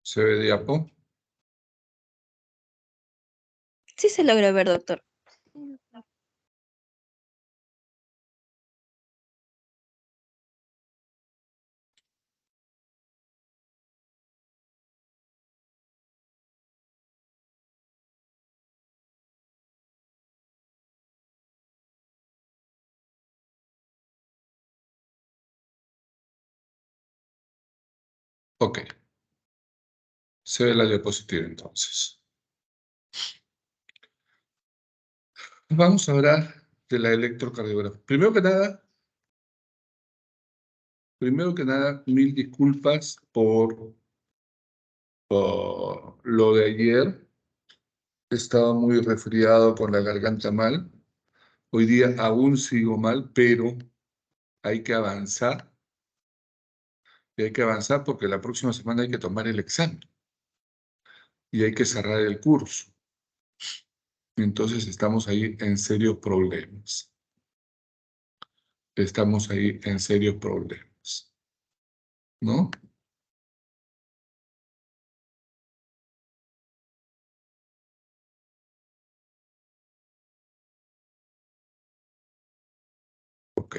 ¿Se ve diapo? Sí se logra ver, doctor. Ok. Se ve la diapositiva entonces. Vamos a hablar de la electrocardiografía. Primero que nada, mil disculpas por lo de ayer. Estaba muy resfriado con la garganta mal. Hoy día aún sigo mal, pero hay que avanzar. Y hay que avanzar porque la próxima semana hay que tomar el examen. Y hay que cerrar el curso. Entonces estamos ahí en serios problemas. Estamos ahí en serios problemas. ¿No? Ok.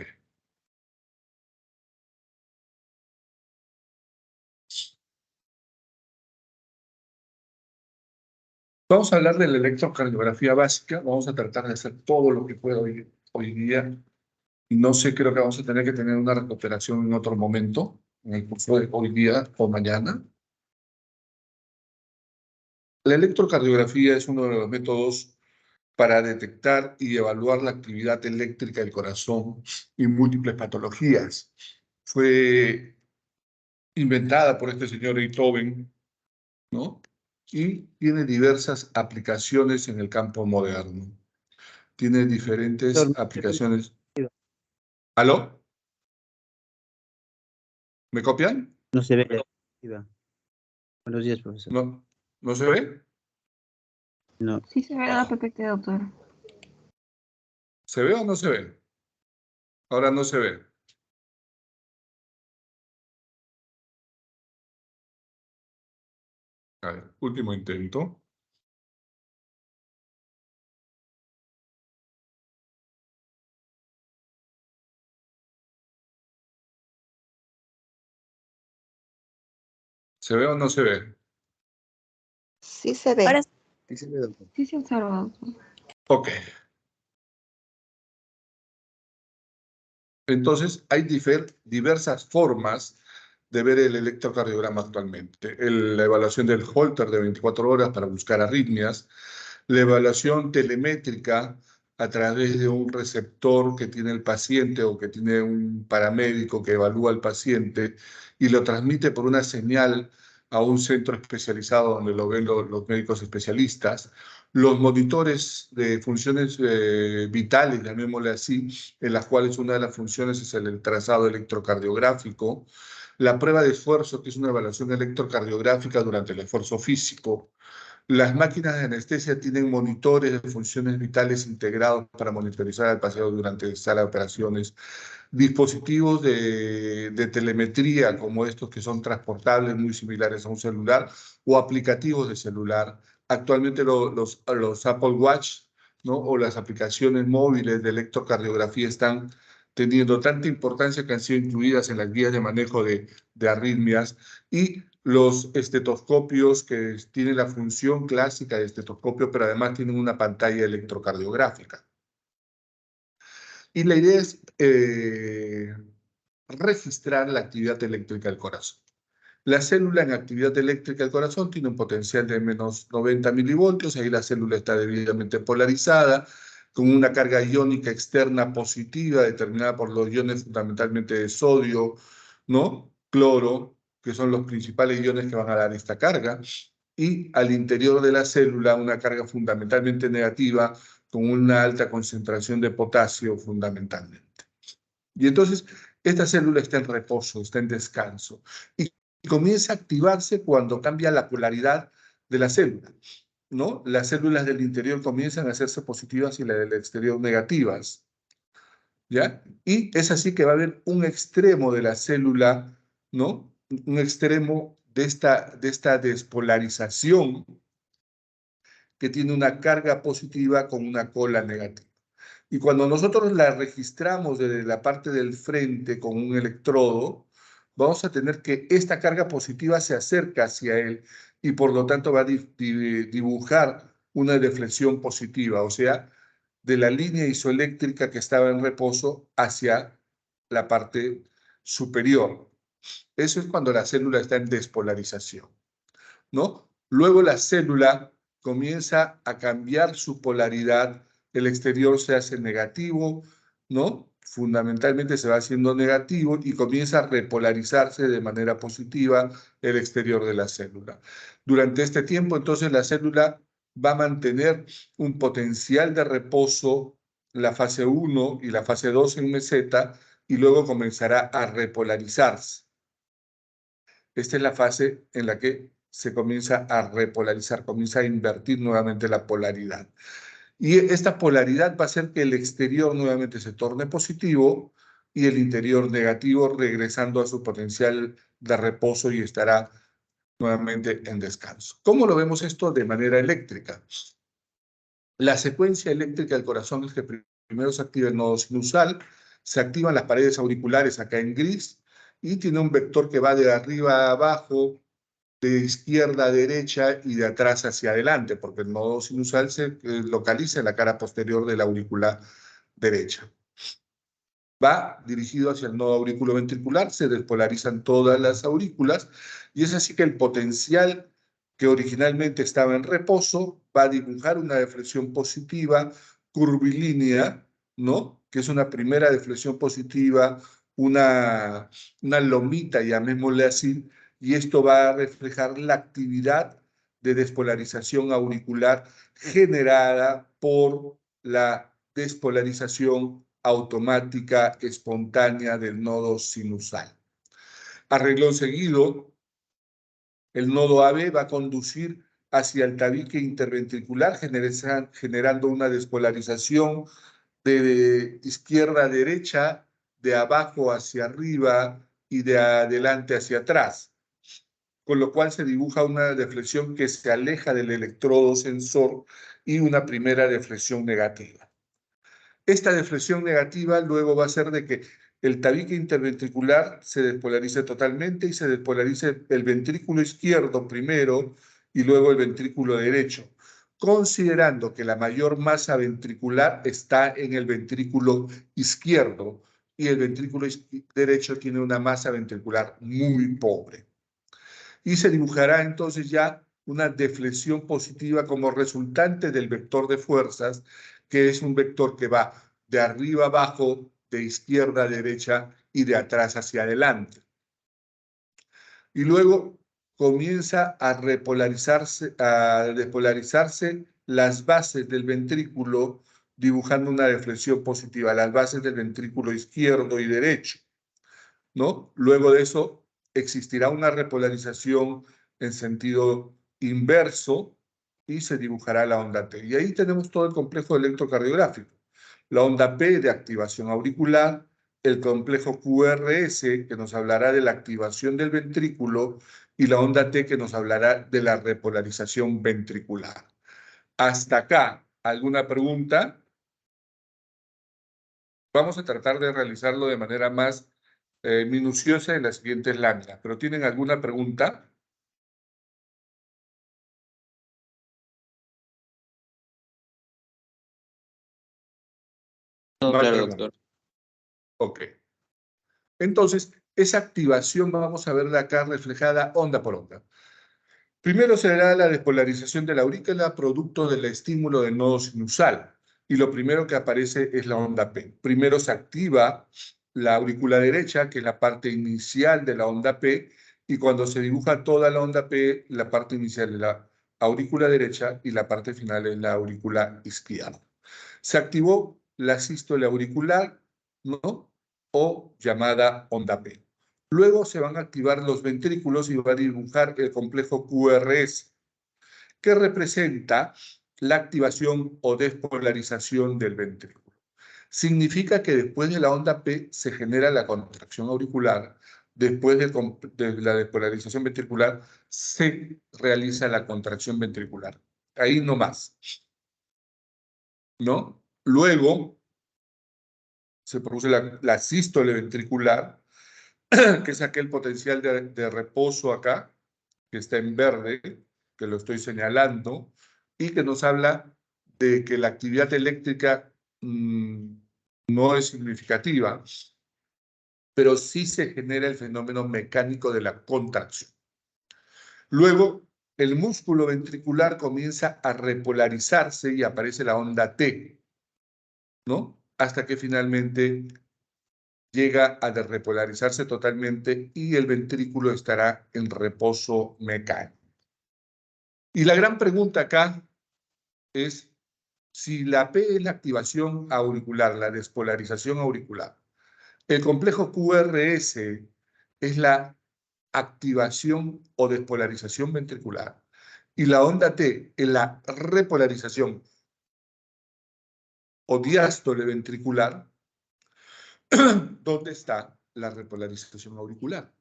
Vamos a hablar de la electrocardiografía básica. Vamos a tratar de hacer todo lo que pueda hoy día. No sé, creo que vamos a tener que tener una recuperación en otro momento, en el curso de hoy día o mañana. La electrocardiografía es uno de los métodos para detectar y evaluar la actividad eléctrica del corazón y múltiples patologías. Fue inventada por este señor Beethoven, ¿no? Y tiene diversas aplicaciones en el campo moderno. Tiene diferentes aplicaciones. ¿Aló? ¿Me copian? No se ve. Buenos días, profesor. ¿No, ¿no se ve? No. Sí se ve la PPT, doctor. ¿Se ve o no se ve? Ahora no se ve. A ver, último intento. ¿Se ve o no se ve? Sí se ve. Ahora Sí se ve, doctor. Sí se observa, doctor. Ok. Entonces, hay diversas formas de ver el electrocardiograma actualmente. La evaluación del Holter de 24 horas para buscar arritmias, la evaluación telemétrica a través de un receptor que tiene el paciente o que tiene un paramédico que evalúa al paciente y lo transmite por una señal a un centro especializado donde lo ven los médicos especialistas. Los monitores de funciones vitales, llamémosle así, en las cuales una de las funciones es el trazado electrocardiográfico, la prueba de esfuerzo, que es una evaluación electrocardiográfica durante el esfuerzo físico. Las máquinas de anestesia tienen monitores de funciones vitales integrados para monitorizar al paciente durante la sala de operaciones. Dispositivos de telemetría como estos que son transportables, muy similares a un celular, o aplicativos de celular. Actualmente los Apple Watch, ¿no? O las aplicaciones móviles de electrocardiografía están teniendo tanta importancia que han sido incluidas en las guías de manejo de arritmias, y los estetoscopios que tienen la función clásica de estetoscopio, pero además tienen una pantalla electrocardiográfica. Y la idea es registrar la actividad eléctrica del corazón. La célula en actividad eléctrica del corazón tiene un potencial de menos 90 milivoltios, ahí la célula está debidamente polarizada, con una carga iónica externa positiva determinada por los iones fundamentalmente de sodio, ¿no? Cloro, que son los principales iones que van a dar esta carga, y al interior de la célula una carga fundamentalmente negativa con una alta concentración de potasio fundamentalmente. Y entonces esta célula está en reposo, está en descanso, y comienza a activarse cuando cambia la polaridad de la célula, ¿no? Las células del interior comienzan a hacerse positivas y las del exterior negativas, ¿ya? Y es así que va a haber un extremo de la célula, ¿no? Un extremo de esta despolarización que tiene una carga positiva con una cola negativa. Y cuando nosotros la registramos desde la parte del frente con un electrodo, vamos a tener que esta carga positiva se acerca hacia él y por lo tanto va a dibujar una deflexión positiva, o sea, de la línea isoeléctrica que estaba en reposo hacia la parte superior. Eso es cuando la célula está en despolarización, ¿no? Luego la célula comienza a cambiar su polaridad, el exterior se hace negativo, ¿no? Fundamentalmente se va haciendo negativo y comienza a repolarizarse de manera positiva el exterior de la célula. Durante este tiempo, entonces, la célula va a mantener un potencial de reposo, la fase 1 y la fase 2 en meseta, y luego comenzará a repolarizarse. Esta es la fase en la que se comienza a repolarizar, comienza a invertir nuevamente la polaridad. Y esta polaridad va a hacer que el exterior nuevamente se torne positivo y el interior negativo, regresando a su potencial de reposo y estará nuevamente en descanso. ¿Cómo lo vemos esto de manera eléctrica? La secuencia eléctrica del corazón es que primero se activa el nodo sinusal, se activan las paredes auriculares acá en gris y tiene un vector que va de arriba a abajo, de izquierda a derecha y de atrás hacia adelante, porque el nodo sinusal se localiza en la cara posterior de la aurícula derecha. Va dirigido hacia el nodo auriculoventricular, se despolarizan todas las aurículas y es así que el potencial que originalmente estaba en reposo va a dibujar una deflexión positiva curvilínea, ¿no? Que es una primera deflexión positiva, una lomita, llamémosle así, y esto va a reflejar la actividad de despolarización auricular generada por la despolarización automática espontánea del nodo sinusal. A renglón seguido, el nodo AB va a conducir hacia el tabique interventricular, generando una despolarización de izquierda a derecha, de abajo hacia arriba y de adelante hacia atrás, con lo cual se dibuja una deflexión que se aleja del electrodo sensor y una primera deflexión negativa. Esta deflexión negativa luego va a ser de que el tabique interventricular se despolarice totalmente y se despolarice el ventrículo izquierdo primero y luego el ventrículo derecho, considerando que la mayor masa ventricular está en el ventrículo izquierdo y el ventrículo derecho tiene una masa ventricular muy pobre. Y se dibujará entonces ya una deflexión positiva como resultante del vector de fuerzas, que es un vector que va de arriba abajo, de izquierda a derecha y de atrás hacia adelante. Y luego comienza a despolarizarse las bases del ventrículo, dibujando una deflexión positiva, las bases del ventrículo izquierdo y derecho, ¿no? Luego de eso existirá una repolarización en sentido inverso y se dibujará la onda T. Y ahí tenemos todo el complejo electrocardiográfico. La onda P de activación auricular, el complejo QRS que nos hablará de la activación del ventrículo y la onda T que nos hablará de la repolarización ventricular. Hasta acá, ¿alguna pregunta? Vamos a tratar de realizarlo de manera más minuciosa en las siguientes láminas. ¿Pero tienen alguna pregunta? No, No hay claro, pregunta. doctor. Ok. Entonces, esa activación vamos a verla acá reflejada onda por onda. Primero se dará la despolarización de la aurícula producto del estímulo del nodo sinusal. Y lo primero que aparece es la onda P. Primero se activa la aurícula derecha, que es la parte inicial de la onda P, y cuando se dibuja toda la onda P, la parte inicial es la aurícula derecha y la parte final es la aurícula izquierda. Se activó la sístole auricular, ¿no? O llamada onda P. Luego se van a activar los ventrículos y va a dibujar el complejo QRS, que representa la activación o despolarización del ventrículo. Significa que después de la onda P se genera la contracción auricular después de la despolarización ventricular, se realiza la contracción ventricular. Ahí no más. ¿No? Luego se produce la sístole ventricular, que es aquel potencial de reposo acá, que está en verde, que lo estoy señalando, y que nos habla de que la actividad eléctrica no es significativa, pero sí se genera el fenómeno mecánico de la contracción. Luego, el músculo ventricular comienza a repolarizarse y aparece la onda T, ¿no? Hasta que finalmente llega a repolarizarse totalmente y el ventrículo estará en reposo mecánico. Y la gran pregunta acá es si la P es la activación auricular, la despolarización auricular. El complejo QRS es la activación o despolarización ventricular. Y la onda T es la repolarización o diástole ventricular. ¿Dónde está la repolarización auricular?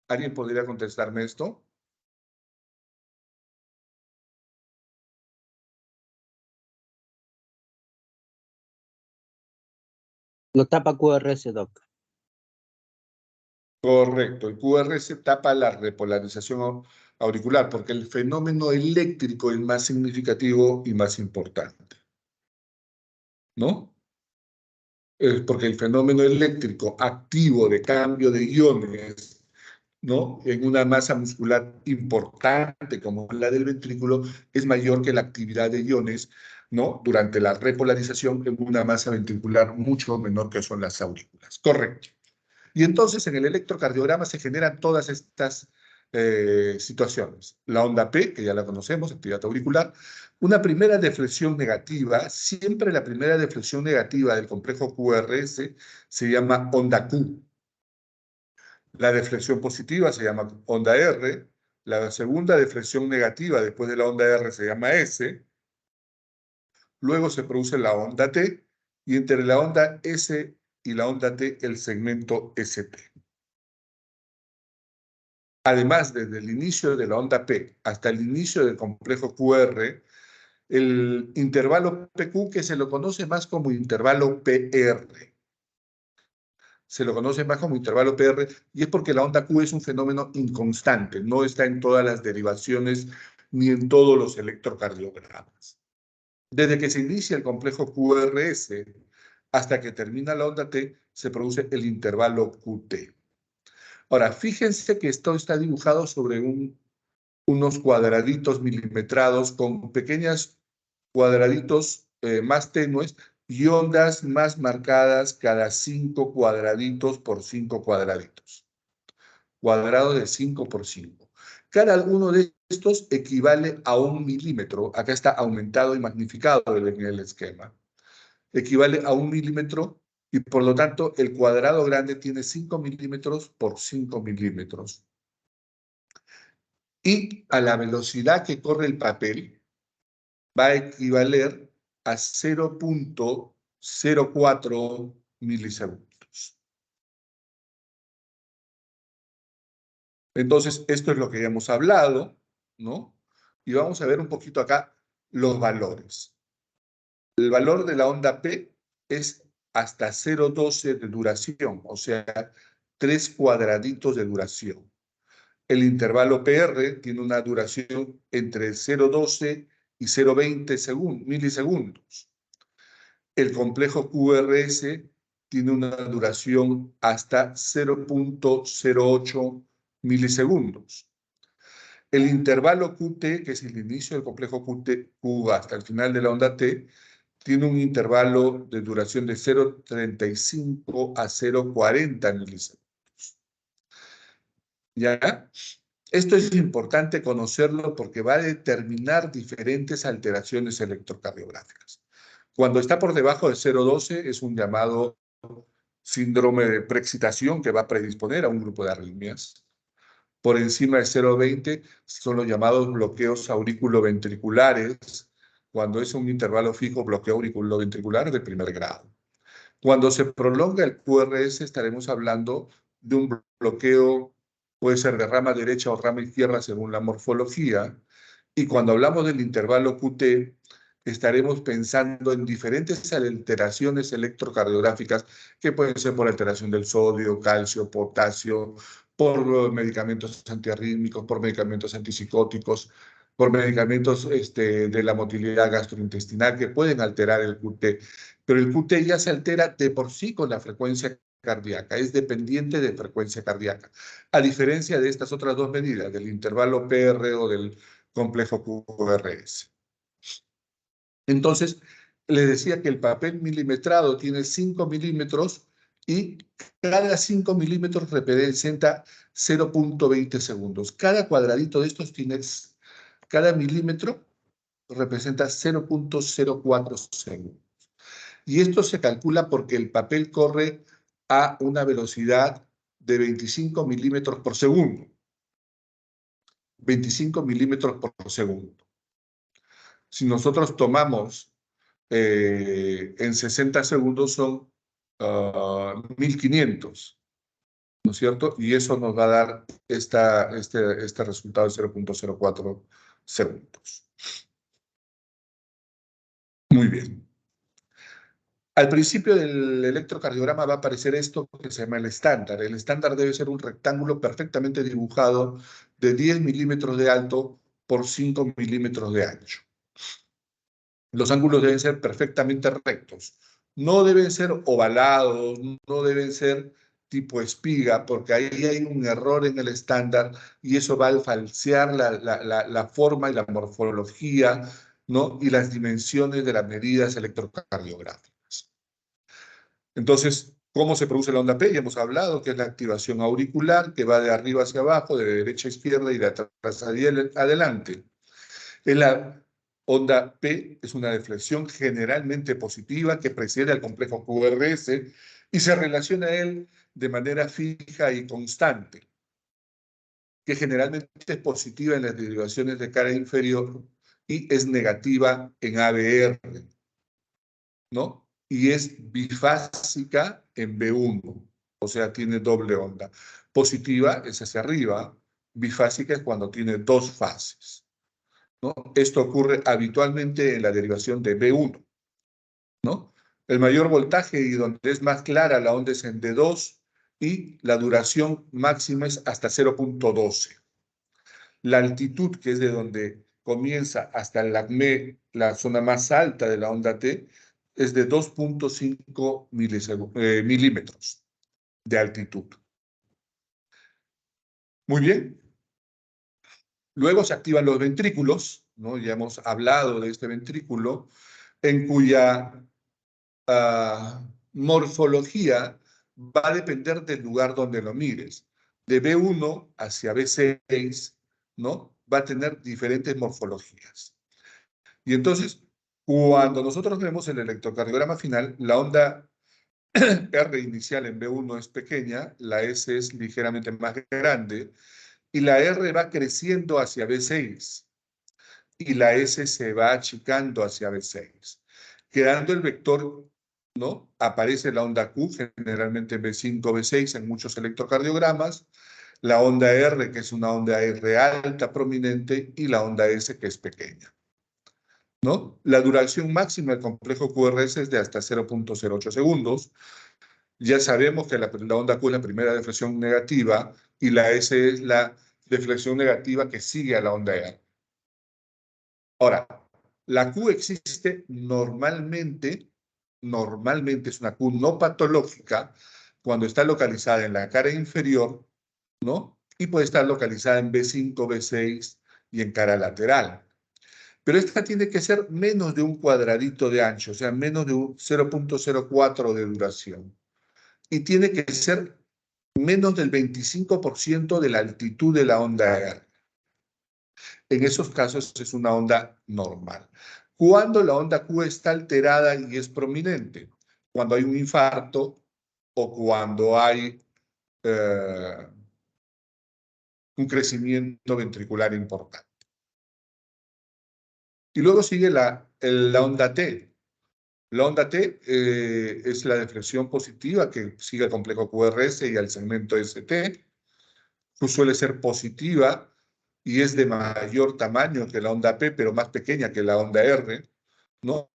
¿Alguien podría contestarme esto? Lo tapa QRS, Doc. Correcto, el QRS tapa la repolarización auricular porque el fenómeno eléctrico es más significativo y más importante. ¿No? Porque el fenómeno eléctrico activo de cambio de iones, ¿no? En una masa muscular importante como la del ventrículo es mayor que la actividad de iones, ¿no? Durante la repolarización en una masa ventricular mucho menor que son las aurículas. Correcto. Y entonces en el electrocardiograma se generan todas estas situaciones. La onda P, que ya la conocemos, actividad auricular. Una primera deflexión negativa, siempre la primera deflexión negativa del complejo QRS se llama onda Q. La deflexión positiva se llama onda R. La segunda deflexión negativa después de la onda R se llama S. Luego se produce la onda T y entre la onda S y la onda T el segmento ST. Además, desde el inicio de la onda P hasta el inicio del complejo QR, el intervalo PQ, que se lo conoce más como intervalo PR. Se lo conoce más como intervalo PR y es porque la onda Q es un fenómeno inconstante, no está en todas las derivaciones ni en todos los electrocardiogramas. Desde que se inicia el complejo QRS hasta que termina la onda T, se produce el intervalo QT. Ahora, fíjense que esto está dibujado sobre unos cuadraditos milimetrados con pequeños cuadraditos más tenues y ondas más marcadas cada 5 cuadraditos por 5 cuadraditos. Cuadrado de 5 por 5. Cada uno de estos equivale a 1 milímetro. Acá está aumentado y magnificado en el esquema. Equivale a 1 milímetro y por lo tanto el cuadrado grande tiene 5 milímetros por 5 milímetros. Y a la velocidad que corre el papel va a equivaler a 0.04 milisegundos. Entonces, esto es lo que ya hemos hablado, ¿no? Y vamos a ver un poquito acá los valores. El valor de la onda P es hasta 0.12 de duración, o sea, 3 cuadraditos de duración. El intervalo PR tiene una duración entre 0.12 y 0.20 milisegundos. El complejo QRS tiene una duración hasta 0.08 milisegundos. El intervalo QT, que es el inicio del complejo Q hasta el final de la onda T, tiene un intervalo de duración de 0.35 a 0.40 milisegundos. ¿Ya? Esto es importante conocerlo porque va a determinar diferentes alteraciones electrocardiográficas. Cuando está por debajo de 0.12 es un llamado síndrome de preexcitación que va a predisponer a un grupo de arritmias. Por encima de 0.20 son los llamados bloqueos auriculoventriculares, cuando es un intervalo fijo, bloqueo auriculoventricular de primer grado. Cuando se prolonga el QRS estaremos hablando de un bloqueo, puede ser de rama derecha o rama izquierda según la morfología. Y cuando hablamos del intervalo QT, estaremos pensando en diferentes alteraciones electrocardiográficas que pueden ser por alteración del sodio, calcio, potasio, por medicamentos antiarrítmicos, por medicamentos antipsicóticos, por medicamentos de la motilidad gastrointestinal que pueden alterar el QT. Pero el QT ya se altera de por sí con la frecuencia cardíaca, es dependiente de frecuencia cardíaca, a diferencia de estas otras dos medidas, del intervalo PR o del complejo QRS. Entonces, les decía que el papel milimetrado tiene 5 milímetros y cada 5 milímetros representa 0.20 segundos. Cada cuadradito de estos tiene, cada milímetro representa 0.04 segundos. Y esto se calcula porque el papel corre a una velocidad de 25 milímetros por segundo. 25 milímetros por segundo. Si nosotros tomamos en 60 segundos son 1500, ¿no es cierto? Y eso nos va a dar este resultado de 0.04 segundos. Muy bien. Al principio del electrocardiograma va a aparecer esto que se llama el estándar. El estándar debe ser un rectángulo perfectamente dibujado de 10 milímetros de alto por 5 milímetros de ancho. Los ángulos deben ser perfectamente rectos. No deben ser ovalados, no deben ser tipo espiga, porque ahí hay un error en el estándar y eso va a falsear la forma y la morfología, ¿no? Y las dimensiones de las medidas electrocardiográficas. Entonces, ¿cómo se produce la onda P? Ya hemos hablado que es la activación auricular, que va de arriba hacia abajo, de derecha a izquierda y de atrás hacia adelante. La onda P es una deflexión generalmente positiva que precede al complejo QRS y se relaciona a él de manera fija y constante, que generalmente es positiva en las derivaciones de cara inferior y es negativa en ABR, ¿no? Y es bifásica en B1, o sea, tiene doble onda. Positiva es hacia arriba, bifásica es cuando tiene dos fases, ¿no? Esto ocurre habitualmente en la derivación de B1, ¿no? El mayor voltaje y donde es más clara la onda es en D2 y la duración máxima es hasta 0.12. La altitud, que es de donde comienza hasta el ACME, la zona más alta de la onda T, es de 2.5 milímetros de altitud. Muy bien. Luego se activan los ventrículos, ¿no? Ya hemos hablado de este ventrículo, en cuya morfología va a depender del lugar donde lo mires. De B1 hacia B6, ¿no? Va a tener diferentes morfologías. Y entonces, cuando nosotros vemos el electrocardiograma final, la onda R inicial en B1 es pequeña, la S es ligeramente más grande, y la R va creciendo hacia B6, y la S se va achicando hacia B6. Quedando el vector, ¿no? Aparece la onda Q, generalmente en B5, B6, en muchos electrocardiogramas, la onda R, que es una onda R alta prominente, y la onda S, que es pequeña, ¿no? La duración máxima del complejo QRS es de hasta 0.08 segundos. Ya sabemos que la onda Q es la primera deflexión negativa y la S es la deflexión negativa que sigue a la onda R. Ahora, la Q existe normalmente es una Q no patológica cuando está localizada en la cara inferior, ¿no? Y puede estar localizada en B5, B6 y en cara lateral. Pero esta tiene que ser menos de un cuadradito de ancho, o sea, menos de un 0.04 de duración. Y tiene que ser menos del 25% de la altitud de la onda R. En esos casos es una onda normal. Cuando la onda Q está alterada y es prominente, cuando hay un infarto o cuando hay un crecimiento ventricular importante. Y luego sigue la onda T. La onda T es la deflexión positiva que sigue al complejo QRS y al segmento ST. Suele ser positiva y es de mayor tamaño que la onda P, pero más pequeña que la onda R, ¿no?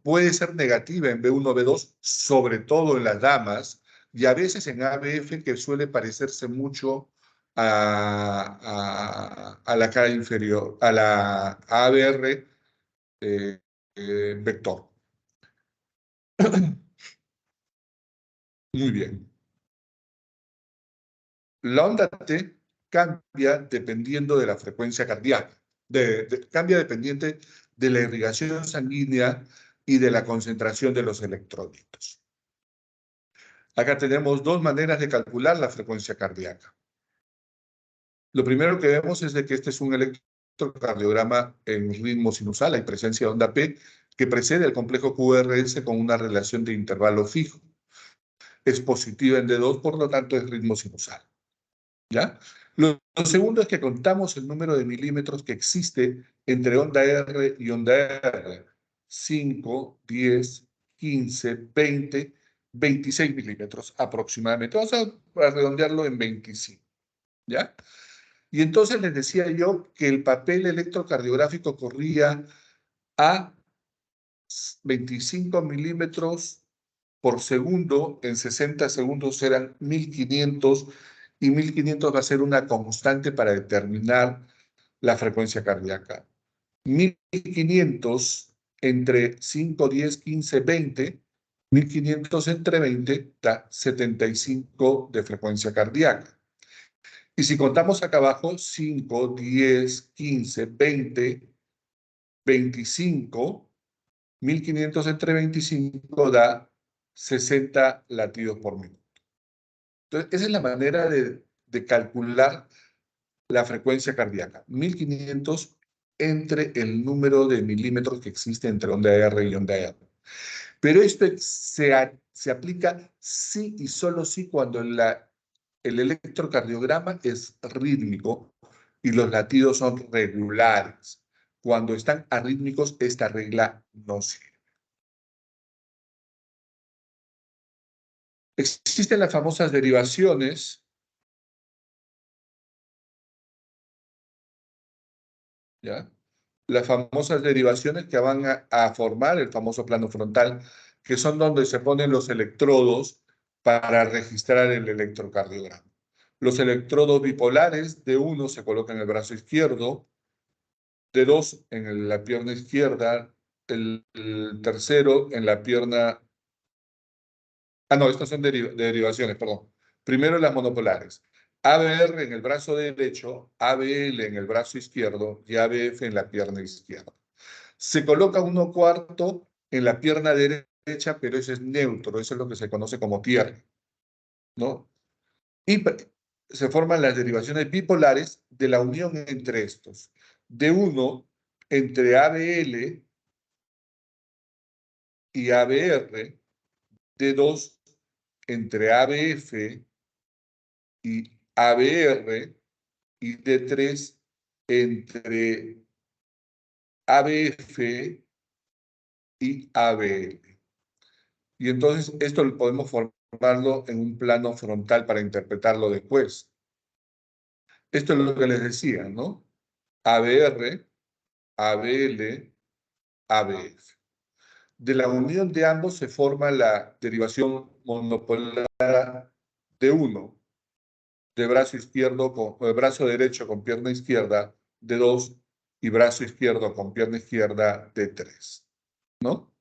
Puede ser negativa en B1, B2, sobre todo en las damas, y a veces en ABF, que suele parecerse mucho a la cara inferior, a la ABR vector. Muy bien. La onda T cambia dependiendo de la frecuencia cardíaca, cambia dependiente de la irrigación sanguínea y de la concentración de los electrolitos. Acá tenemos dos maneras de calcular la frecuencia cardíaca. Lo primero que vemos es de que este es un electrocardiograma en ritmo sinusal, hay presencia de onda P que precede al complejo QRS con una relación de intervalo fijo. Es positiva en D2, por lo tanto es ritmo sinusal. ¿Ya? Lo segundo es que contamos el número de milímetros que existe entre onda R y onda R. 5, 10, 15, 20, 26 milímetros aproximadamente. Vamos a redondearlo en 25. ¿Ya? Y entonces les decía yo que el papel electrocardiográfico corría a 25 milímetros por segundo, en 60 segundos eran 1500, y 1500 va a ser una constante para determinar la frecuencia cardíaca. 1500 entre 5, 10, 15, 20, 1500 entre 20 da 75 de frecuencia cardíaca. Y si contamos acá abajo, 5, 10, 15, 20, 25, 1500 entre 25 da 60 latidos por minuto. Entonces, esa es la manera de calcular la frecuencia cardíaca. 1500 entre el número de milímetros que existe entre onda R y onda R. Pero esto se aplica sí y solo sí cuando el electrocardiograma es rítmico y los latidos son regulares. Cuando están arrítmicos, esta regla no sirve. Existen las famosas derivaciones, ¿ya? Las famosas derivaciones que van a formar el famoso plano frontal, que son donde se ponen los electrodos para registrar el electrocardiograma. Los electrodos bipolares, de uno se coloca en el brazo izquierdo, de dos en la pierna izquierda, el tercero en la pierna... Ah, no, estas son derivaciones, perdón. Primero las monopolares. ABR en el brazo derecho, ABL en el brazo izquierdo y ABF en la pierna izquierda. Se coloca uno cuarto en la pierna derecha, pero ese es neutro, eso es lo que se conoce como tierra, ¿no? Y se forman las derivaciones bipolares de la unión entre estos. De uno entre ABL y ABR, de dos entre ABF y ABR, y de 3 entre ABF y ABL. Y entonces esto lo podemos formarlo en un plano frontal para interpretarlo después. Esto es lo que les decía, ¿no? ABR, ABL, ABF. De la unión de ambos se forma la derivación monopolar de uno, de brazo izquierdo con brazo derecho con pierna izquierda, de 2, y brazo izquierdo con pierna izquierda, de 3, ¿no?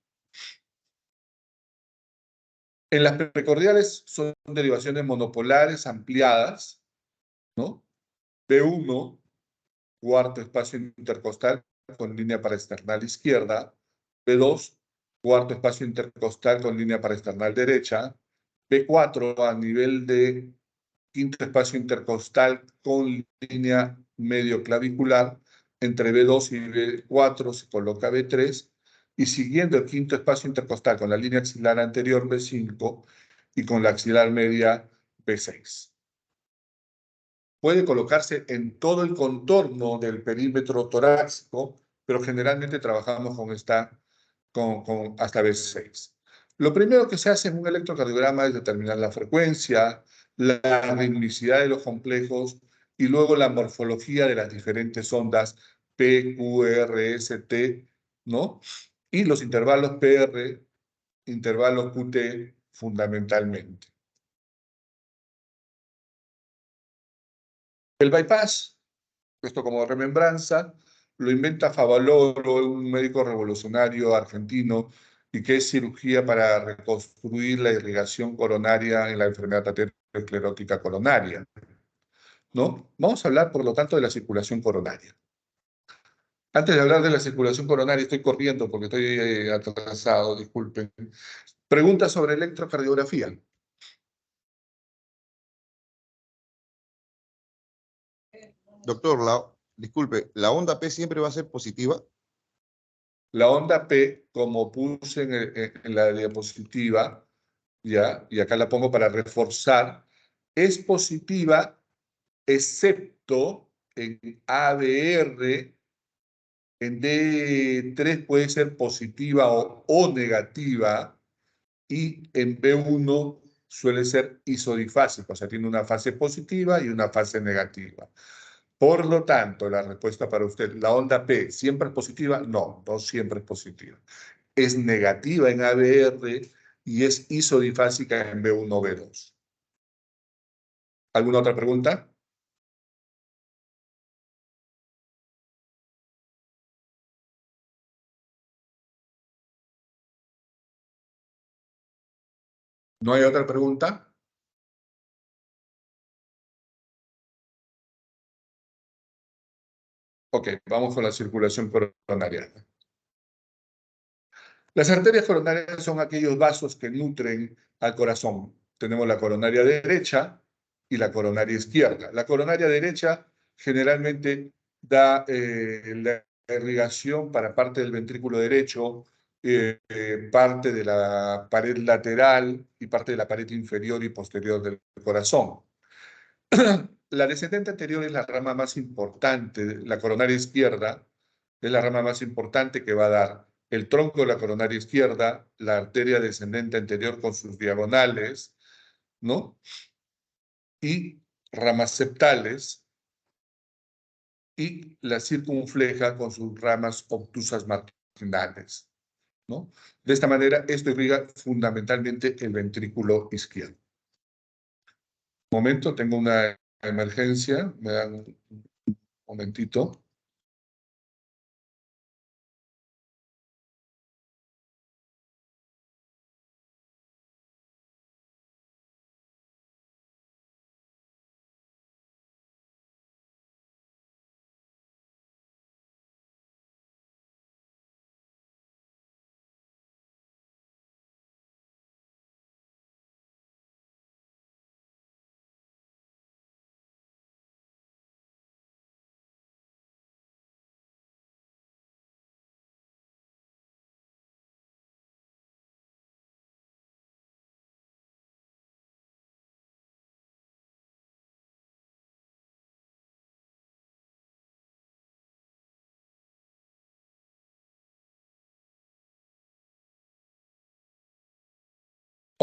En las precordiales son derivaciones monopolares ampliadas, ¿no? B1, cuarto espacio intercostal con línea paraesternal izquierda, B2, cuarto espacio intercostal con línea paraesternal derecha, B4 a nivel de quinto espacio intercostal con línea medio clavicular, entre B2 y B4 se coloca B3, y siguiendo el quinto espacio intercostal con la línea axilar anterior B5 y con la axilar media B6. Puede colocarse en todo el contorno del perímetro torácico, pero generalmente trabajamos con esta con hasta B6. Lo primero que se hace en un electrocardiograma es determinar la frecuencia, la ritmicidad de los complejos y luego la morfología de las diferentes ondas P, Q, R, S, T, ¿no? Y los intervalos PR, intervalos QT fundamentalmente. El bypass, esto como remembranza, lo inventa Favaloro, un médico revolucionario argentino, y que es cirugía para reconstruir la irrigación coronaria en la enfermedad aterosclerótica coronaria, ¿no? Vamos a hablar, por lo tanto, de la circulación coronaria. Antes de hablar de la circulación coronaria, estoy corriendo porque estoy atrasado, disculpen. Pregunta sobre electrocardiografía. Doctor, disculpe, ¿la onda P siempre va a ser positiva? La onda P, como puse en la diapositiva, ¿ya? Y acá la pongo para reforzar, es positiva excepto en ABR, en D3 puede ser positiva o negativa, y en B1 suele ser isodifásica, o sea, tiene una fase positiva y una fase negativa. Por lo tanto, la respuesta para usted, ¿la onda P siempre es positiva? No, no siempre es positiva. Es negativa en ABR y es isodifásica en B1, B2. ¿Alguna otra pregunta? ¿No hay otra pregunta? Ok, vamos con la circulación coronaria. Las arterias coronarias son aquellos vasos que nutren al corazón. Tenemos la coronaria derecha y la coronaria izquierda. La coronaria derecha generalmente da la irrigación para parte del ventrículo derecho, parte de la pared lateral y parte de la pared inferior y posterior del corazón. La descendente anterior es la rama más importante, la coronaria izquierda es la rama más importante que va a dar el tronco de la coronaria izquierda, la arteria descendente anterior con sus diagonales, ¿no? Y ramas septales y la circunfleja con sus ramas obtusas marginales, ¿no? De esta manera, esto irriga fundamentalmente el ventrículo izquierdo. Un momento, tengo una emergencia, me dan un momentito.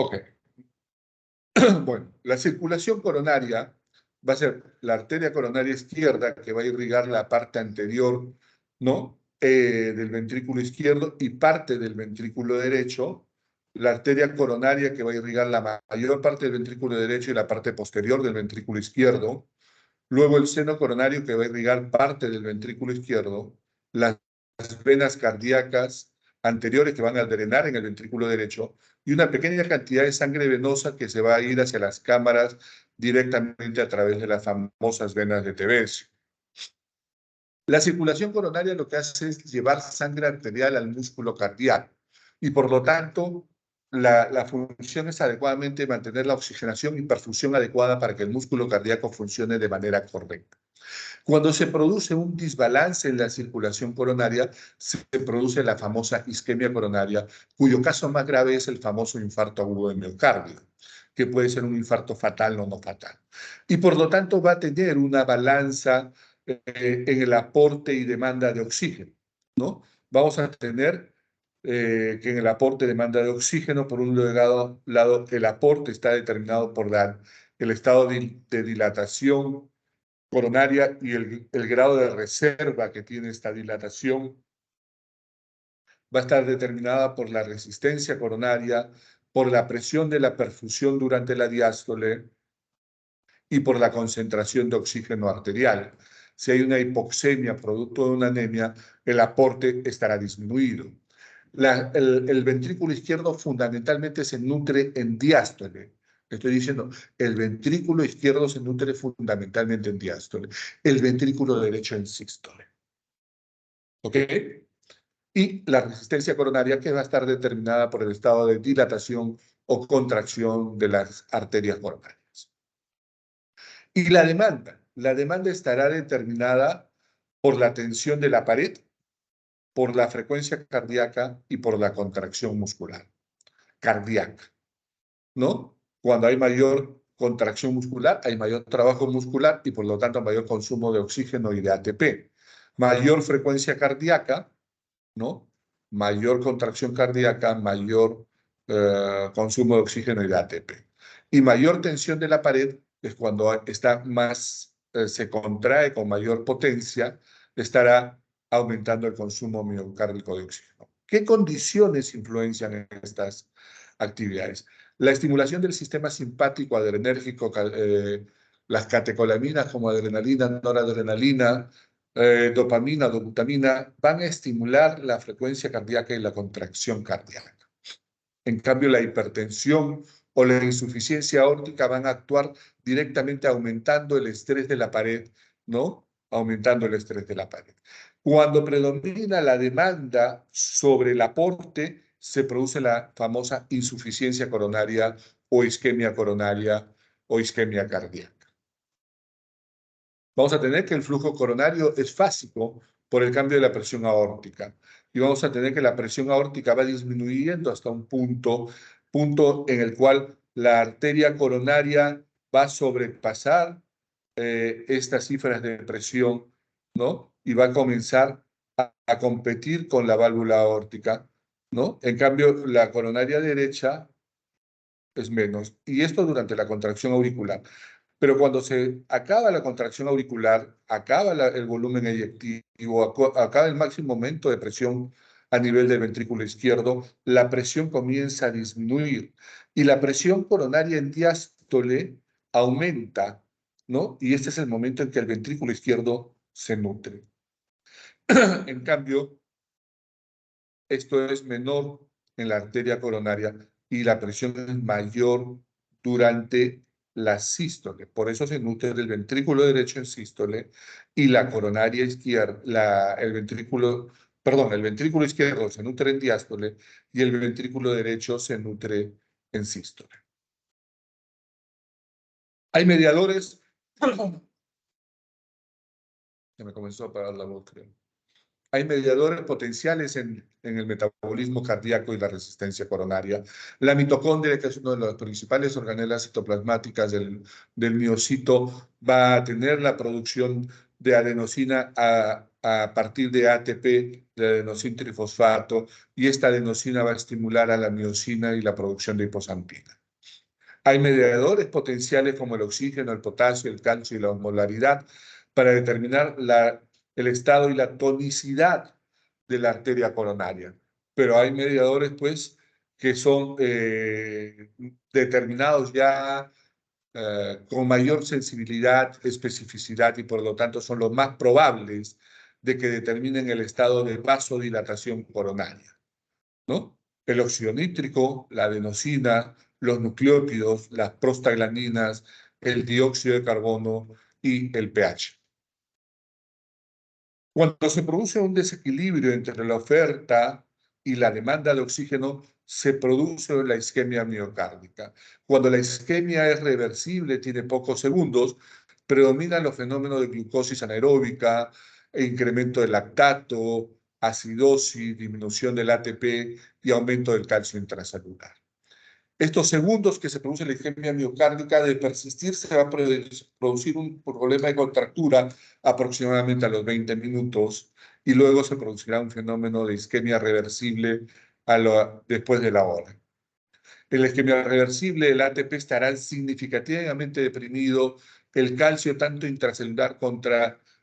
Ok. Bueno, la circulación coronaria va a ser la arteria coronaria izquierda que va a irrigar la parte anterior, ¿no? Del ventrículo izquierdo y parte del ventrículo derecho, la arteria coronaria que va a irrigar la mayor parte del ventrículo derecho y la parte posterior del ventrículo izquierdo, luego el seno coronario que va a irrigar parte del ventrículo izquierdo, las venas cardíacas anteriores que van a drenar en el ventrículo derecho y una pequeña cantidad de sangre venosa que se va a ir hacia las cámaras directamente a través de las famosas venas de Tevez. La circulación coronaria lo que hace es llevar sangre arterial al músculo cardíaco y por lo tanto la función es adecuadamente mantener la oxigenación y perfusión adecuada para que el músculo cardíaco funcione de manera correcta. Cuando se produce un desbalance en la circulación coronaria, se produce la famosa isquemia coronaria, cuyo caso más grave es el famoso infarto agudo de miocardio, que puede ser un infarto fatal o no fatal. Y por lo tanto va a tener una balanza en el aporte y demanda de oxígeno, ¿no? Vamos a tener que en el aporte demanda de oxígeno. Por un lado, el aporte está determinado por el estado de dilatación coronaria y el grado de reserva que tiene esta dilatación. Va a estar determinada por la resistencia coronaria, por la presión de la perfusión durante la diástole y por la concentración de oxígeno arterial. Si hay una hipoxemia producto de una anemia, el aporte estará disminuido. El ventrículo izquierdo fundamentalmente se nutre en diástole. Estoy diciendo, el ventrículo izquierdo se nutre fundamentalmente en diástole, el ventrículo derecho en sístole. ¿Ok? Y la resistencia coronaria, que va a estar determinada por el estado de dilatación o contracción de las arterias coronarias. Y la demanda estará determinada por la tensión de la pared, por la frecuencia cardíaca y por la contracción muscular cardíaca, ¿no? Cuando hay mayor contracción muscular, hay mayor trabajo muscular y por lo tanto mayor consumo de oxígeno y de ATP. Mayor frecuencia cardíaca, ¿no? Mayor contracción cardíaca, mayor consumo de oxígeno y de ATP. Y mayor tensión de la pared es cuando está más, se contrae con mayor potencia, estará aumentando el consumo miocárdico de oxígeno. ¿Qué condiciones influencian estas actividades? La estimulación del sistema simpático adrenérgico, las catecolaminas como adrenalina, noradrenalina, dopamina, dobutamina, van a estimular la frecuencia cardíaca y la contracción cardíaca. En cambio, la hipertensión o la insuficiencia aórtica van a actuar directamente aumentando el estrés de la pared, ¿no? Aumentando el estrés de la pared. Cuando predomina la demanda sobre el aporte, se produce la famosa insuficiencia coronaria o isquemia cardíaca. Vamos a tener que el flujo coronario es fásico por el cambio de la presión aórtica. Y vamos a tener que la presión aórtica va disminuyendo hasta un punto en el cual la arteria coronaria va a sobrepasar estas cifras de presión, ¿no? Y va a comenzar a competir con la válvula aórtica, ¿no? En cambio, la coronaria derecha es menos. Y esto durante la contracción auricular. Pero cuando se acaba la contracción auricular, acaba el volumen eyectivo, acaba el máximo momento de presión a nivel del ventrículo izquierdo, la presión comienza a disminuir y la presión coronaria en diástole aumenta, ¿no? Y este es el momento en que el ventrículo izquierdo se nutre. En cambio, esto es menor en la arteria coronaria y la presión es mayor durante la sístole. Por eso se nutre del ventrículo derecho en sístole y la coronaria izquierda, el ventrículo izquierdo se nutre en diástole y el ventrículo derecho se nutre en sístole. Hay mediadores. Se me comenzó a apagar la voz, creo. Hay mediadores potenciales en el metabolismo cardíaco y la resistencia coronaria. La mitocondria, que es una de las principales organelas citoplasmáticas del miocito, va a tener la producción de adenosina a partir de ATP, de adenosina trifosfato, y esta adenosina va a estimular a la miocina y la producción de hiposantina. Hay mediadores potenciales como el oxígeno, el potasio, el calcio y la osmolaridad para determinar el estado y la tonicidad de la arteria coronaria. Pero hay mediadores, pues, que son determinados ya con mayor sensibilidad, especificidad y por lo tanto son los más probables de que determinen el estado de vasodilatación coronaria, ¿no? El óxido nítrico, la adenosina, los nucleótidos, las prostaglandinas, el dióxido de carbono y el pH. Cuando se produce un desequilibrio entre la oferta y la demanda de oxígeno, se produce la isquemia miocárdica. Cuando la isquemia es reversible, tiene pocos segundos, predominan los fenómenos de glucosis anaeróbica, incremento del lactato, acidosis, disminución del ATP y aumento del calcio intracelular. Estos segundos que se produce la isquemia miocárdica, de persistir, se va a producir un problema de contractura aproximadamente a los 20 minutos y luego se producirá un fenómeno de isquemia reversible después de la hora. En la isquemia reversible, el ATP estará significativamente deprimido, el calcio tanto intracelular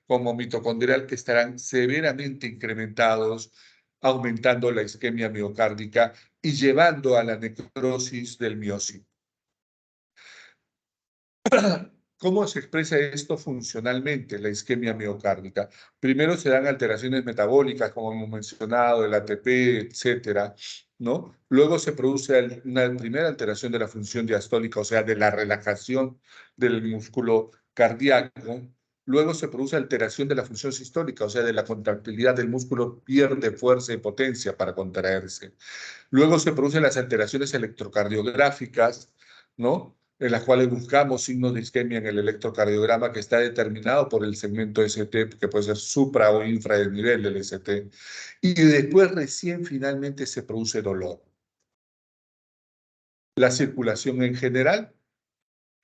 como mitocondrial estarán severamente incrementados, aumentando la isquemia miocárdica y llevando a la necrosis del miocito. ¿Cómo se expresa esto funcionalmente, la isquemia miocárdica? Primero se dan alteraciones metabólicas, como hemos mencionado, el ATP, etcétera, ¿no? Luego se produce una primera alteración de la función diastólica, o sea, de la relajación del músculo cardíaco. Luego se produce alteración de la función sistólica, o sea, de la contractilidad del músculo, pierde fuerza y potencia para contraerse. Luego se producen las alteraciones electrocardiográficas, ¿no? En las cuales buscamos signos de isquemia en el electrocardiograma que está determinado por el segmento ST, que puede ser supra o infra del nivel del ST. Y después recién finalmente se produce dolor. La circulación en general,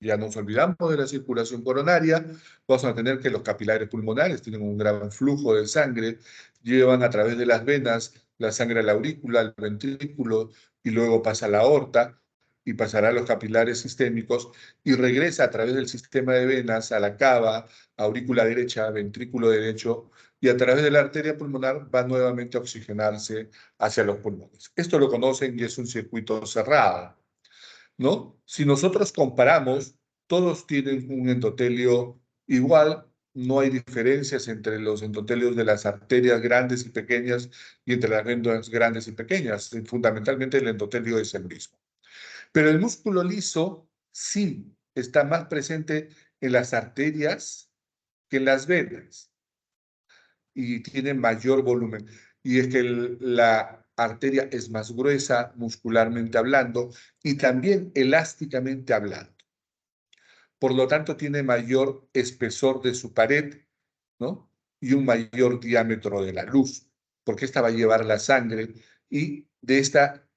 ya nos olvidamos de la circulación coronaria, vamos a tener que los capilares pulmonares tienen un gran flujo de sangre, llevan a través de las venas la sangre a la aurícula, al ventrículo, y luego pasa a la aorta, y pasará a los capilares sistémicos, y regresa a través del sistema de venas a la cava, aurícula derecha, ventrículo derecho, y a través de la arteria pulmonar va nuevamente a oxigenarse hacia los pulmones. Esto lo conocen y es un circuito cerrado, ¿no? Si nosotros comparamos, todos tienen un endotelio igual, no hay diferencias entre los endotelios de las arterias grandes y pequeñas y entre las venas grandes y pequeñas. Fundamentalmente el endotelio es el mismo. Pero el músculo liso sí está más presente en las arterias que en las venas y tiene mayor volumen. Y es que la arteria es más gruesa muscularmente hablando y también elásticamente hablando. Por lo tanto, tiene mayor espesor de su pared, ¿no? Y un mayor diámetro de la luz, porque esta va a llevar la sangre y de esta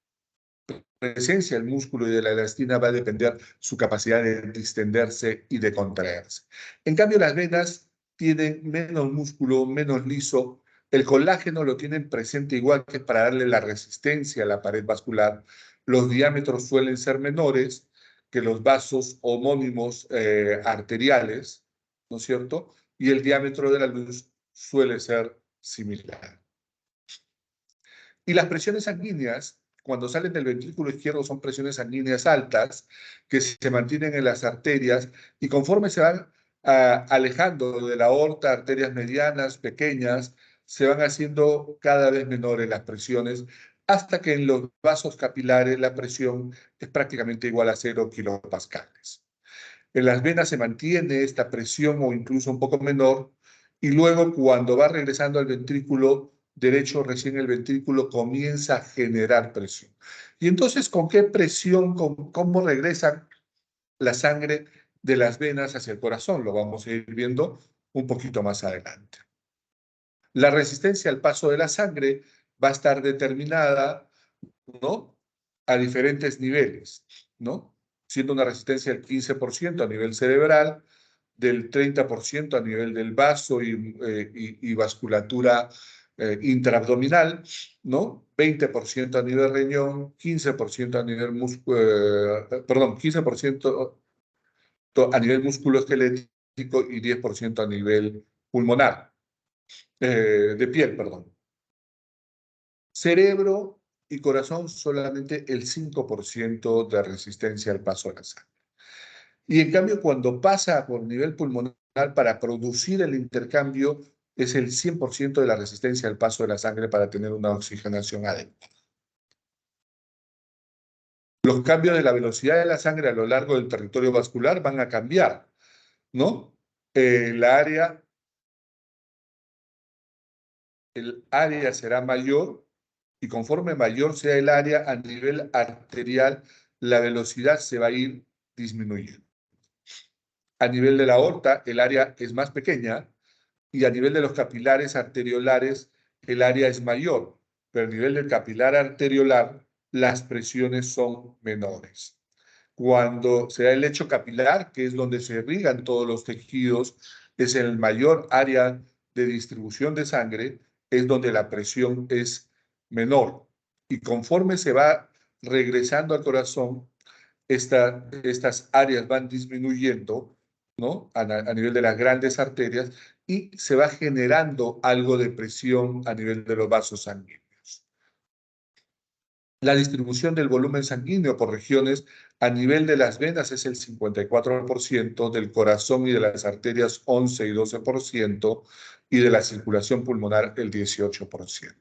presencia del músculo y de la elastina va a depender su capacidad de distenderse y de contraerse. En cambio, las venas tienen menos músculo, menos liso. El colágeno lo tienen presente igual, que para darle la resistencia a la pared vascular. Los diámetros suelen ser menores que los vasos homónimos arteriales, ¿no es cierto? Y el diámetro de la luz suele ser similar. Y las presiones sanguíneas, cuando salen del ventrículo izquierdo, son presiones sanguíneas altas que se mantienen en las arterias y conforme se van alejando de la aorta, arterias medianas, pequeñas, se van haciendo cada vez menores las presiones hasta que en los vasos capilares la presión es prácticamente igual a 0 kilopascales. En las venas se mantiene esta presión o incluso un poco menor y luego cuando va regresando al ventrículo derecho, recién el ventrículo comienza a generar presión. Y entonces, ¿con qué presión, cómo regresa la sangre de las venas hacia el corazón? Lo vamos a ir viendo un poquito más adelante. La resistencia al paso de la sangre va a estar determinada, ¿no?, a diferentes niveles, ¿no? Siendo una resistencia del 15% a nivel cerebral, del 30% a nivel del vaso y vasculatura intraabdominal, ¿no? 20% a nivel riñón, 15% a nivel 15% a nivel musculoesquelético y 10% a nivel pulmonar, de piel, perdón. Cerebro y corazón solamente el 5% de resistencia al paso de la sangre. Y en cambio, cuando pasa por nivel pulmonar para producir el intercambio, es el 100% de la resistencia al paso de la sangre para tener una oxigenación adecuada. Los cambios de la velocidad de la sangre a lo largo del territorio vascular van a cambiar, ¿no? El área será mayor y conforme mayor sea el área a nivel arterial, la velocidad se va a ir disminuyendo. A nivel de la aorta, el área es más pequeña y a nivel de los capilares arteriolares, el área es mayor, pero a nivel del capilar arteriolar, las presiones son menores. Cuando se da el lecho capilar, que es donde se irrigan todos los tejidos, es el mayor área de distribución de sangre, es donde la presión es menor. Y conforme se va regresando al corazón, estas áreas van disminuyendo, ¿no? A nivel de las grandes arterias y se va generando algo de presión a nivel de los vasos sanguíneos. La distribución del volumen sanguíneo por regiones a nivel de las venas es el 54%, del corazón y de las arterias 11 y 12%, y de la circulación pulmonar el 18%.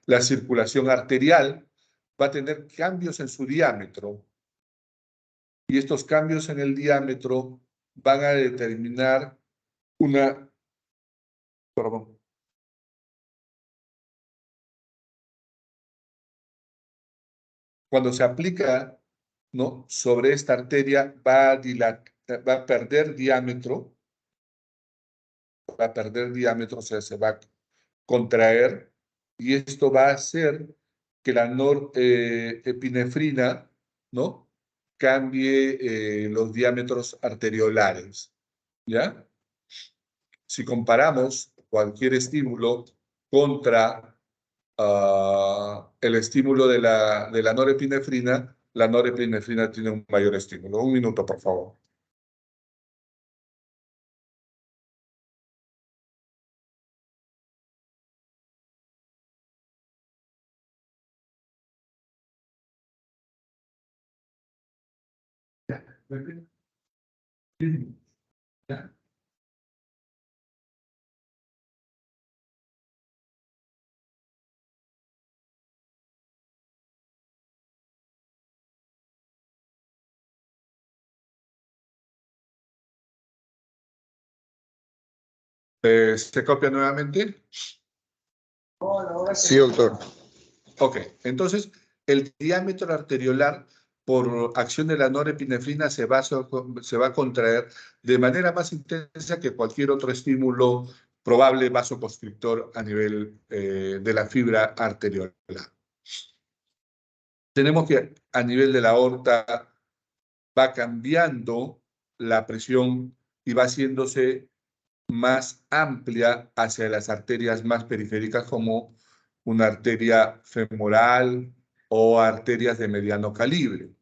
La circulación arterial va a tener cambios en su diámetro, y estos cambios en el diámetro van a determinar una... Perdón. Cuando se aplica, ¿no?, sobre esta arteria, va a perder diámetro, o sea, se va a contraer, y esto va a hacer que la norepinefrina, ¿no?, cambie los diámetros arteriolares, ¿ya? Si comparamos cualquier estímulo contra el estímulo de la norepinefrina, la norepinefrina tiene un mayor estímulo. Un minuto, por favor. ¿Se copia nuevamente? Sí, doctor. Ok, entonces el diámetro arteriolar por acción de la norepinefrina se va a contraer de manera más intensa que cualquier otro estímulo probable vasoconstrictor a nivel de la fibra arteriolar. Tenemos que a nivel de la aorta va cambiando la presión y va haciéndose más amplia hacia las arterias más periféricas, como una arteria femoral o arterias de mediano calibre,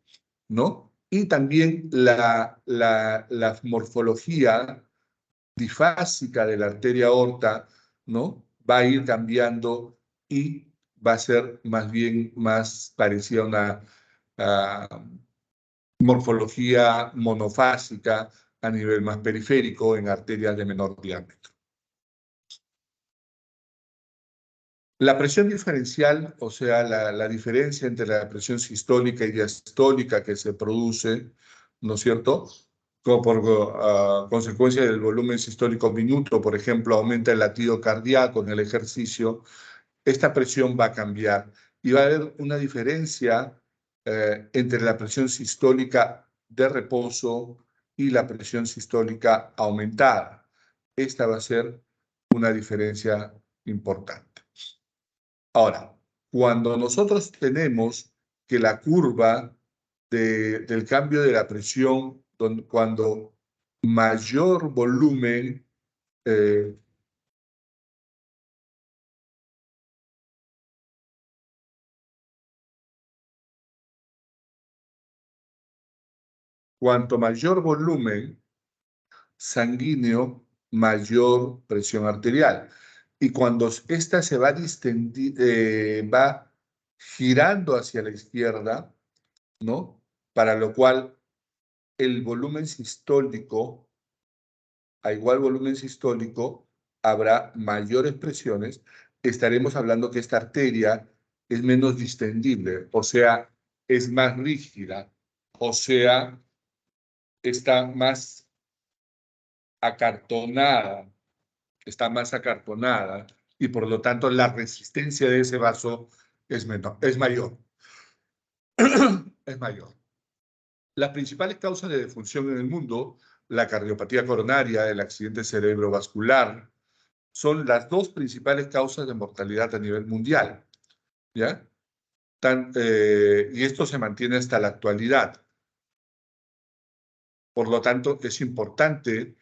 ¿no? Y también la morfología difásica de la arteria aorta, ¿no?, va a ir cambiando y va a ser más bien más parecida a una morfología monofásica a nivel más periférico en arterias de menor diámetro. La presión diferencial, o sea, la diferencia entre la presión sistólica y diastólica que se produce, ¿no es cierto?, como por consecuencia del volumen sistólico minuto, por ejemplo, aumenta el latido cardíaco en el ejercicio, esta presión va a cambiar y va a haber una diferencia entre la presión sistólica de reposo y la presión sistólica aumentada. Esta va a ser una diferencia importante. Ahora, cuando nosotros tenemos que la curva del cambio de la presión, cuando mayor volumen cuanto mayor volumen sanguíneo, mayor presión arterial. Y cuando esta se va va girando hacia la izquierda, ¿no?, para lo cual el volumen sistólico, a igual volumen sistólico, habrá mayores presiones, estaremos hablando que esta arteria es menos distendible, o sea, es más rígida, o sea, está más acartonada, y por lo tanto la resistencia de ese vaso es mayor. Es mayor. Las principales causas de defunción en el mundo, la cardiopatía coronaria, el accidente cerebrovascular, son las dos principales causas de mortalidad a nivel mundial, ¿ya? Y esto se mantiene hasta la actualidad. Por lo tanto, es importante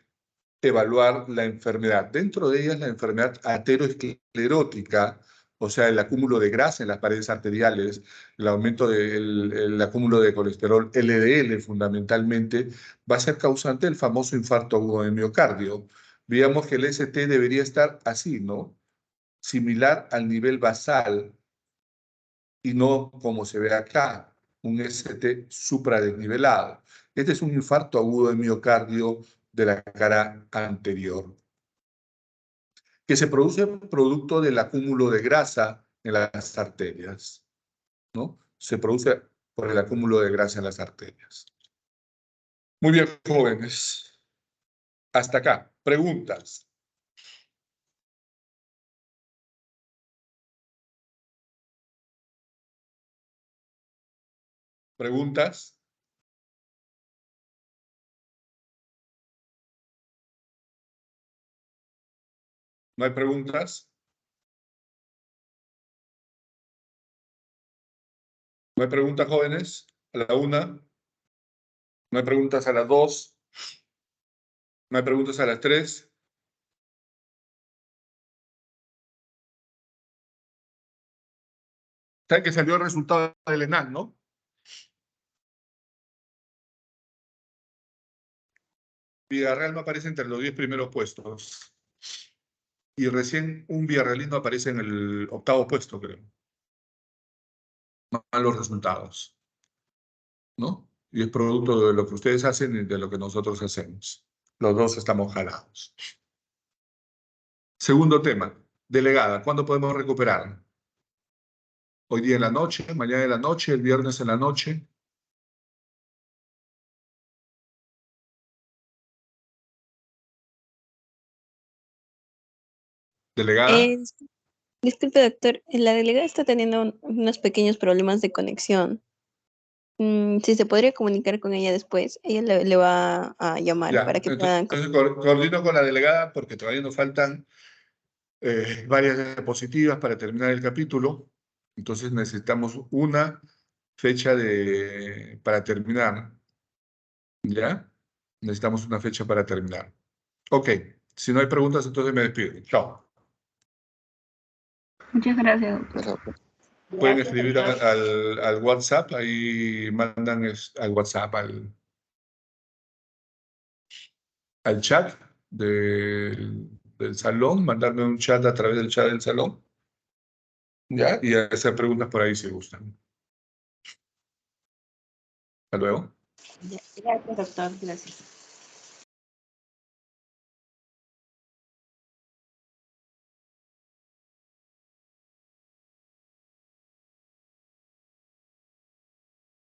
evaluar la enfermedad. Dentro de ellas, la enfermedad aterosclerótica, o sea, el acúmulo de grasa en las paredes arteriales, el aumento del acúmulo de colesterol LDL fundamentalmente, va a ser causante del famoso infarto agudo de miocardio. Veamos que el ST debería estar así, ¿no? Similar al nivel basal y no como se ve acá, un ST supradesnivelado. Este es un infarto agudo de miocardio de la cara anterior, que se produce producto del acúmulo de grasa en las arterias, ¿no? Se produce por el acúmulo de grasa en las arterias. Muy bien, jóvenes. Hasta acá. Preguntas. ¿Preguntas? ¿No hay preguntas? ¿No hay preguntas, jóvenes? A la 1. ¿No hay preguntas a las 2? ¿No hay preguntas a las 3? ¿Saben que salió el resultado del ENAC, no? Villarreal no aparece entre los 10 primeros puestos. Y recién un villarrealino aparece en el 8º puesto, creo. No los resultados, ¿no? Y es producto de lo que ustedes hacen y de lo que nosotros hacemos. Los dos estamos jalados. Segundo tema, delegada, ¿cuándo podemos recuperar? Hoy día en la noche, mañana en la noche, el viernes en la noche. Delegada. Disculpe, doctor, la delegada está teniendo unos pequeños problemas de conexión. Si se podría comunicar con ella después, ella le va a llamar Ya, para que puedan... entonces coordino con la delegada porque todavía nos faltan varias diapositivas para terminar el capítulo. Entonces necesitamos una fecha para terminar. ¿Ya? Necesitamos una fecha para terminar. Ok, si no hay preguntas, entonces me despido. Chao. Muchas gracias, doctor. Pueden escribir al WhatsApp, ahí mandan al WhatsApp, al chat del salón, mandarme un chat a través del chat del salón, ¿ya? Y hacer preguntas por ahí si gustan. Hasta luego. Gracias, doctor. Gracias.